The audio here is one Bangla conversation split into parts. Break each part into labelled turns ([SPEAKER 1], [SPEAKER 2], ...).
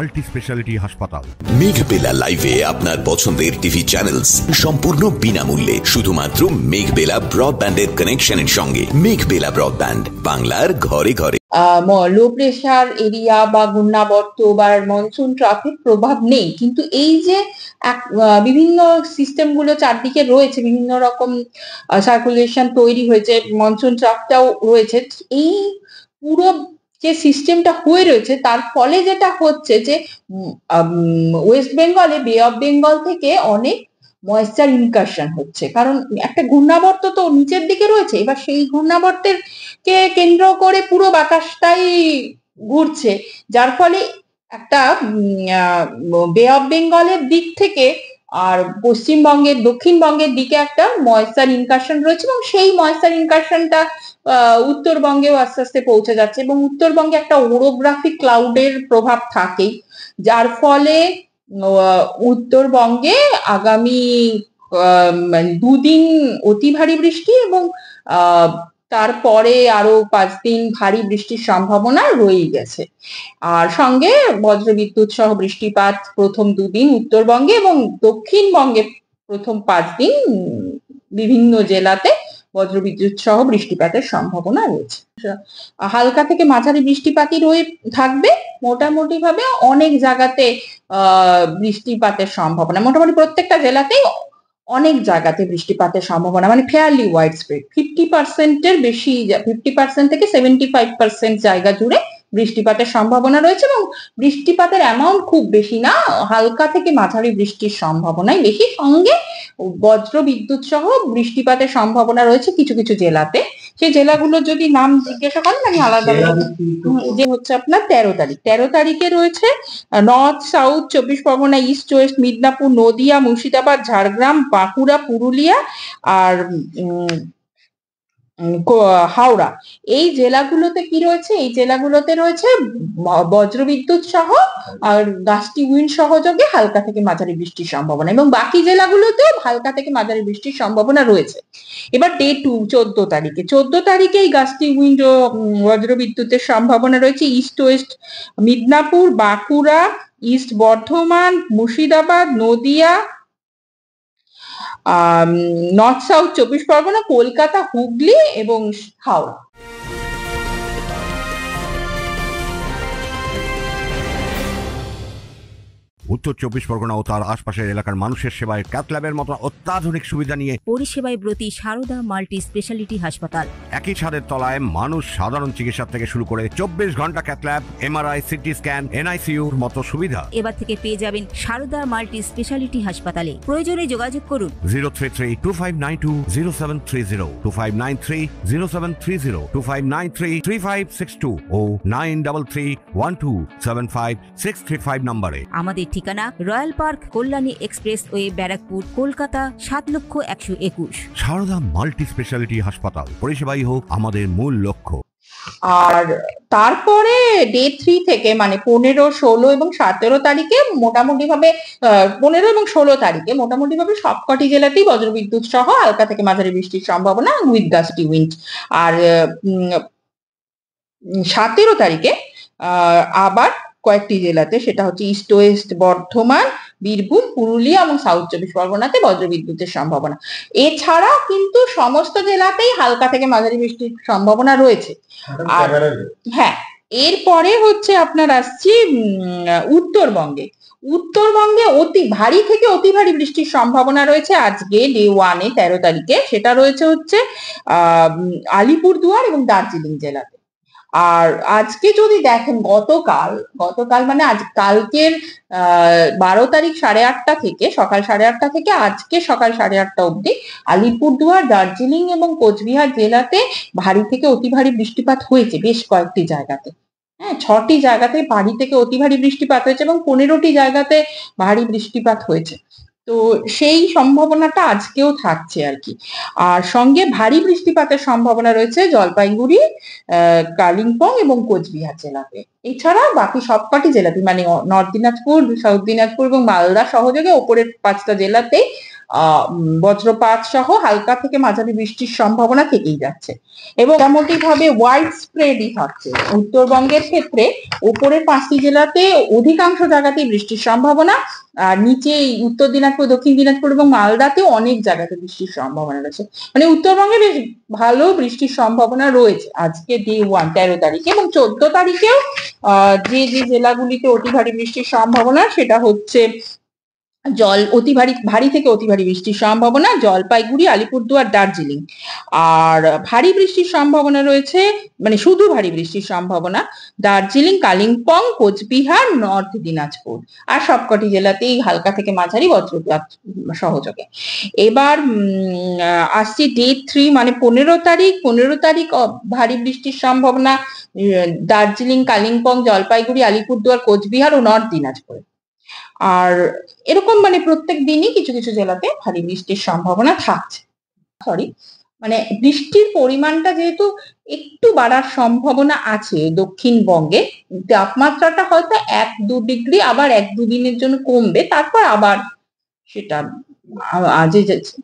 [SPEAKER 1] মাল্টি স্পেশালিটি হাসপাতাল।
[SPEAKER 2] মেঘবেলা লাইভে আপনার পছন্দের টিভি চ্যানেলস সম্পূর্ণ বিনামূল্যে, শুধুমাত্র মেঘবেলা ব্রডব্যান্ডের কানেকশনের সঙ্গে। মেঘবেলা ব্রডব্যান্ড, বাংলার ঘরে ঘরে।
[SPEAKER 3] লো প্রেশার এরিয়া বা ঘূর্ণাবর্ত বা মনসুন ট্রাফের প্রভাব নেই, কিন্তু এই যে বিভিন্ন সিস্টেম গুলো চারদিকে রয়েছে, বিভিন্ন রকম সার্কুলেশন তৈরি হয়েছে, মনসুন ট্রাফটাও রয়েছে, এই পুরো যে সিস্টেমটা হয়ে রয়েছে তার ফলে যেটা হচ্ছে যে ওয়েস্ট বেঙ্গলে বে অফ বেঙ্গল থেকে অনেক ময়েশ্চার ইনকারশন হচ্ছে, কারণ একটা ঘূর্ণাবর্ত তো নিচের দিকে রয়েছে, এবার সেই ঘূর্ণাবর্তের কে কেন্দ্র করে পুরো বাতাসটাই ঘুরছে, যার ফলে একটা বে অফ বেঙ্গলের দিক থেকে আর পশ্চিমবঙ্গের দক্ষিণবঙ্গের দিকে একটা ময়েশ্চার ইনকারশন রয়েছে, এবং সেই ময়েশ্চার ইনকারশনটা উত্তরবঙ্গেও আস্তে আস্তে পৌঁছে যাচ্ছে, এবং উত্তরবঙ্গে একটা ওরোগ্রাফিক ক্লাউডের প্রভাব থাকেই, যার ফলে উত্তরবঙ্গে আগামী দুদিন অতি ভারী বৃষ্টি এবং তারপরে আরো 5 দিন ভারী বৃষ্টির সম্ভাবনা রয়ে গেছে। আর সঙ্গে বজ্রবিদ্যুৎ সহ বৃষ্টিপাত প্রথম দুদিন উত্তরবঙ্গে এবং দক্ষিণবঙ্গে প্রথম 5 দিন বিভিন্ন জেলাতে বজ্রবিদ্যুৎ সহ বৃষ্টিপাতের সম্ভাবনা রয়েছে। হালকা থেকে মাঝারি বৃষ্টিপাতই থাকবে মোটামুটি ভাবে, অনেক জায়গাতে বৃষ্টিপাতের সম্ভাবনা, মোটামুটি প্রত্যেকটা জেলাতেই অনেক জায়গাতে বৃষ্টিপাতের সম্ভাবনা, মানে ফেয়ারলি ওয়াইড স্প্রেড, 50%-এর বেশি, 50% থেকে 75% জায়গা জুড়ে বৃষ্টিপাতের সম্ভাবনা রয়েছে, এবং বৃষ্টিপাতের অ্যামাউন্ট খুব বেশি না, হালকা থেকে মাঝারি বৃষ্টির সম্ভাবনাই বেশি, সঙ্গে বজ্র বিদ্যুৎ সহ বৃষ্টিপাতের সম্ভাবনা রয়েছে কিছু কিছু জেলাতে। সেই জেলাগুলো যদি নাম জিজ্ঞাসা করেন আমি আলাদা, যে হচ্ছে আপনার 13 তারিখে রয়েছে north south 24 Pargana, east West Midnapore, Nadia, Murshidabad, Jhargram, Bankura, Purulia আর হাওড়া। এই জেলাগুলোতে কি রয়েছে? এই জেলাগুলোতে রয়েছে বজ্রবিদ্যুৎ সহ আর গাস্টি উইন্ড সহযোগে হালকা থেকে মাঝারি বৃষ্টির সম্ভাবনা, এবং বাকি জেলাগুলোতে হালকা থেকে মাঝারি বৃষ্টির সম্ভাবনা রয়েছে। এবার ডে 2 14 তারিখে এই গাস্টি উইন্ড ও বজ্রবিদ্যুতের সম্ভাবনা রয়েছে east West Midnapore, Bankura, east Bardhaman, Murshidabad, Nadia, north south 24 Pargana, Kolkata, Hooghly এবং হাওড়া।
[SPEAKER 1] উত্তর 24 পরগনা ও তার আশপাশের এলাকার মানুষের সেবায় ক্যাথল্যাবের মতো অত্যাধুনিক সুবিধা নিয়ে
[SPEAKER 4] পরিষেবায় ব্রতী সারদা মাল্টি স্পেশালিটি হাসপাতাল।
[SPEAKER 1] একই ছাদের তলায় মানুষ সাধারণ চিকিৎসা থেকে শুরু করে 24 ঘন্টা ক্যাথল্যাব, এমআরআই, সিটি স্ক্যান, এনআইসিইউর মতো সুবিধা
[SPEAKER 4] এবার থেকে পেয়ে যাবেন সারদা মাল্টি স্পেশালিটি হাসপাতালে। প্রয়োজনে যোগাযোগ করুন
[SPEAKER 1] 033-2592-0730, 2593-0730, 2593-3562 ও 9331275635 নম্বরে।
[SPEAKER 4] আমাদের ঠিকানা royal park, Kalyani expressway, Barrackpore, Kolkata 7,01,21।
[SPEAKER 1] Sarada multi speciality হাসপাতাল, পরিষেবাই হোক আমাদের মূল লক্ষ্য।
[SPEAKER 3] আর তারপরে ডে 3 থেকে মানে 15, 16 এবং 17 তারিখে মোটামুটি ভাবে 15 এবং 16 তারিখে মোটামুটি ভাবে সবকটি জেলাতেই বজ্রবিদ্যুৎ সহ হালকা থেকে মাঝারি বৃষ্টির সম্ভাবনা উইথ গাস্টি উইন্ড। আর 17 তারিখে আবার কয়েকটি জেলাতে, সেটা হচ্ছে ইস্ট ওয়েস্ট বর্ধমান, বীরভূম, পুরুলিয়া এবং সাউথ 24 পরগনাতে বজ্রবিদ্যুতের সম্ভাবনা। এছাড়া কিন্তু সমস্ত জেলাতেই হালকা থেকে মাঝারি বৃষ্টির সম্ভাবনা রয়েছে। আর হ্যাঁ, এরপরে হচ্ছে আপনার আসছি উত্তরবঙ্গে। উত্তরবঙ্গে অতি ভারী থেকে অতি ভারী বৃষ্টির সম্ভাবনা রয়েছে আজকে ডে 1-এ 13 তারিখে, সেটা রয়েছে হচ্ছে আলিপুরদুয়ার এবং দার্জিলিং জেলাতে। আর আজকে যদি দেখেন গতকাল মানে আজ কালকের 12 তারিখ 8:30 থেকে সকাল 8:30 থেকে আজকে সকাল 8:30 অবধি আলিপুরদুয়ার, দার্জিলিং এবং কোচবিহার জেলাতে ভারী থেকে অতি ভারী বৃষ্টিপাত হয়েছে বেশ কয়েকটি জায়গাতে। হ্যাঁ, 6টি জায়গাতে ভারী থেকে অতি ভারী বৃষ্টিপাত হয়েছে এবং 15টি জায়গাতে ভারী বৃষ্টিপাত হয়েছে। তো সেই সম্ভাবনাটা আজকেও থাকছে আর কি। আর সঙ্গে ভারী বৃষ্টিপাতের সম্ভাবনা রয়েছে জলপাইগুড়ি, কালিম্পং এবং কোচবিহার জেলাতে। এছাড়া বাকি সবকটি জেলাতে মানে নর্থ দিনাজপুর, সাউথ দিনাজপুর এবং মালদা সহযোগে ওপরের 5টা জেলাতেই বজ্রপাত সহ হালকা থেকে মাঝারি বৃষ্টির সম্ভাবনা থেকেই যাচ্ছে এবং মোটামুটি ভাবে ওয়াইড স্প্রেডই থাকছে। উত্তরবঙ্গের ক্ষেত্রে উপরের 5টি জেলাতে অধিকাংশ জায়গাতেই বৃষ্টির সম্ভাবনা, আর নিচে উত্তর দিনাজপুর, দক্ষিণ দিনাজপুর এবং মালদাতেও অনেক জায়গাতে বৃষ্টির সম্ভাবনা রয়েছে। মানে উত্তরবঙ্গে বেশ ভালো বৃষ্টির সম্ভাবনা রয়েছে আজকে ডে 1 13 তারিখে, এবং 14 তারিখেও যে যে জেলাগুলিতে অতি ভারী বৃষ্টির সম্ভাবনা সেটা হচ্ছে অতি ভারী থেকে অতি ভারী বৃষ্টির সম্ভাবনা জলপাইগুড়ি, আলিপুরদুয়ার, দার্জিলিং। আর ভারী বৃষ্টির সম্ভাবনা রয়েছে, মানে শুধু ভারী বৃষ্টির সম্ভাবনা দার্জিলিং, কালিম্পং, কোচবিহার, নর্থ দিনাজপুর, আর সবকটি জেলাতেই হালকা থেকে মাঝারি বজ্রপাত সহযোগে। এবার আসছি ডে 3 মানে 15 তারিখ ভারী বৃষ্টির সম্ভাবনা দার্জিলিং, কালিম্পং, জলপাইগুড়ি, আলিপুরদুয়ার, কোচবিহার ও নর্থ দিনাজপুর। আর এরকম মানে প্রত্যেক দিনই কিছু কিছু জেলাতে ভারী বৃষ্টির সম্ভাবনা থাকছে। মানে বৃষ্টির পরিমাণটা যেহেতু একটু বাড়ার সম্ভাবনা আছে দক্ষিণবঙ্গে, তাপমাত্রাটা হয়তো 1-2 ডিগ্রি আবার 1-2 দিনের জন্য কমবে, তারপর আবার সেটা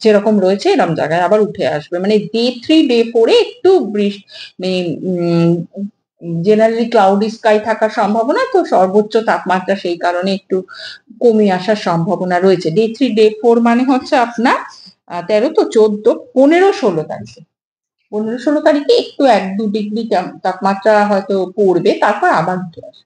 [SPEAKER 3] যেরকম রয়েছে এরকম জায়গায় আবার উঠে আসবে। মানে ডে 3 ডে 4 একটু বৃষ্টি জেনারেলি ক্লাউডি স্কাই থাকার সম্ভাবনা, তো সর্বোচ্চ তাপমাত্রা সেই কারণে একটু কমে আসার সম্ভাবনা রয়েছে। ডে 3 ডে 4 মানে হচ্ছে আপনার 13 তো 14 15-16 তারিখে 15-16 তারিখে একটু 1-2 ডিগ্রি তাপমাত্রা হয়তো পড়বে, তারপর আবার উঠে আসবে।